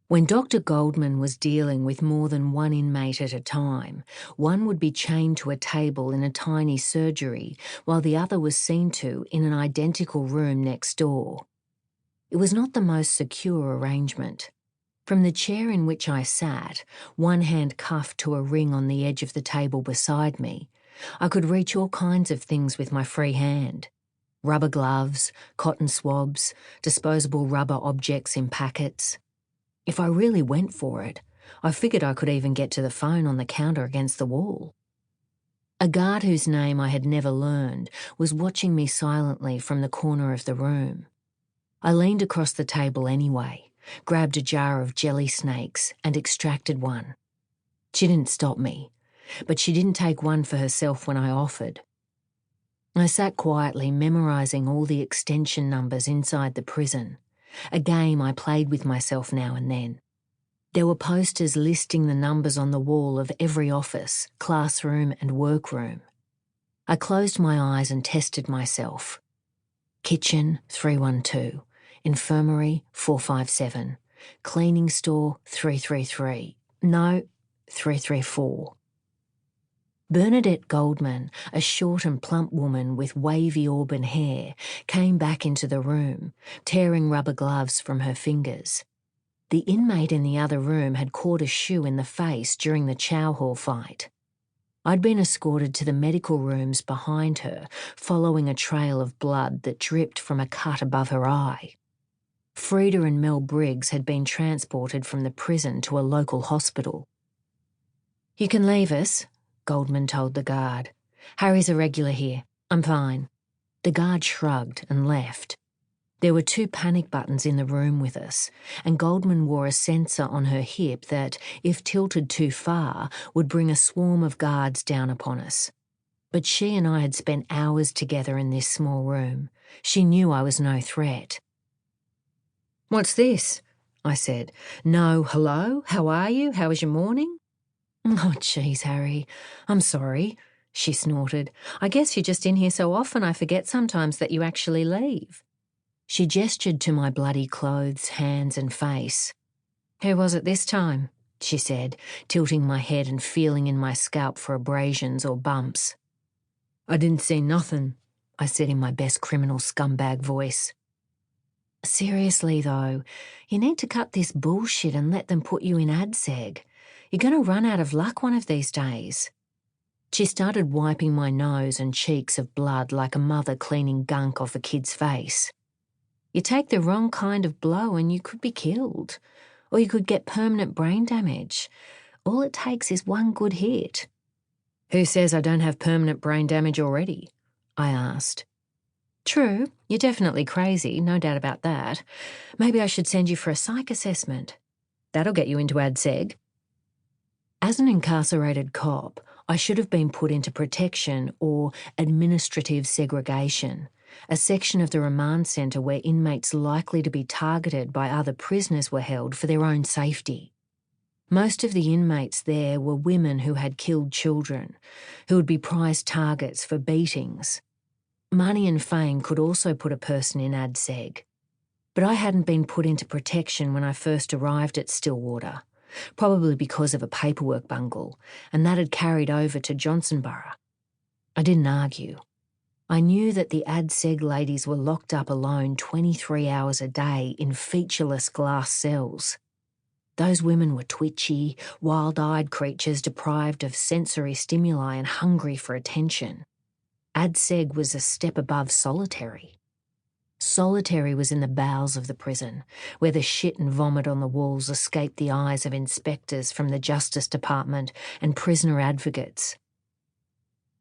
When Dr. Goldman was dealing with more than one inmate at a time, one would be chained to a table in a tiny surgery while the other was seen to in an identical room next door. It was not the most secure arrangement. From the chair in which I sat, one hand cuffed to a ring on the edge of the table beside me, I could reach all kinds of things with my free hand. Rubber gloves, cotton swabs, disposable rubber objects in packets. If I really went for it, I figured I could even get to the phone on the counter against the wall. A guard whose name I had never learned was watching me silently from the corner of the room. I leaned across the table anyway, grabbed a jar of jelly snakes and extracted one. She didn't stop me, but she didn't take one for herself when I offered. I sat quietly memorizing all the extension numbers inside the prison, a game I played with myself now and then. There were posters listing the numbers on the wall of every office, classroom and workroom. I closed my eyes and tested myself. Kitchen 312, infirmary 457, cleaning store 333, no, 334. Bernadette Goldman, a short and plump woman with wavy auburn hair, came back into the room, tearing rubber gloves from her fingers. The inmate in the other room had caught a shoe in the face during the chow hall fight. I'd been escorted to the medical rooms behind her, following a trail of blood that dripped from a cut above her eye. Frida and Mel Briggs had been transported from the prison to a local hospital. "You can leave us," Goldman told the guard. "Harry's a regular here. I'm fine." The guard shrugged and left. There were 2 panic buttons in the room with us, and Goldman wore a sensor on her hip that, if tilted too far, would bring a swarm of guards down upon us. But she and I had spent hours together in this small room. She knew I was no threat. "What's this?" I said. "No, hello? How are you? How was your morning?" "Oh, geez, Harry. I'm sorry," she snorted. "I guess you're just in here so often I forget sometimes that you actually leave." She gestured to my bloody clothes, hands and face. "Who was it this time?" she said, tilting my head and feeling in my scalp for abrasions or bumps. "I didn't see nothing," I said in my best criminal scumbag voice. "Seriously, though, you need to cut this bullshit and let them put you in ADSEG. You're going to run out of luck one of these days." She started wiping my nose and cheeks of blood like a mother cleaning gunk off a kid's face. "You take the wrong kind of blow and you could be killed. Or you could get permanent brain damage. All it takes is one good hit." "Who says I don't have permanent brain damage already?" I asked. "True, you're definitely crazy, no doubt about that. Maybe I should send you for a psych assessment. That'll get you into ADSEG." As an incarcerated cop, I should have been put into protection or administrative segregation, a section of the remand centre where inmates likely to be targeted by other prisoners were held for their own safety. Most of the inmates there were women who had killed children, who would be prized targets for beatings. Money and fame could also put a person in ADSEG. But I hadn't been put into protection when I first arrived at Stillwater, probably because of a paperwork bungle, and that had carried over to Johnsonborough. I didn't argue. I knew that the ADSEG ladies were locked up alone 23 hours a day in featureless glass cells. Those women were twitchy, wild-eyed creatures deprived of sensory stimuli and hungry for attention. ADSEG was a step above solitary. Solitary was in the bowels of the prison, where the shit and vomit on the walls escaped the eyes of inspectors from the Justice Department and prisoner advocates.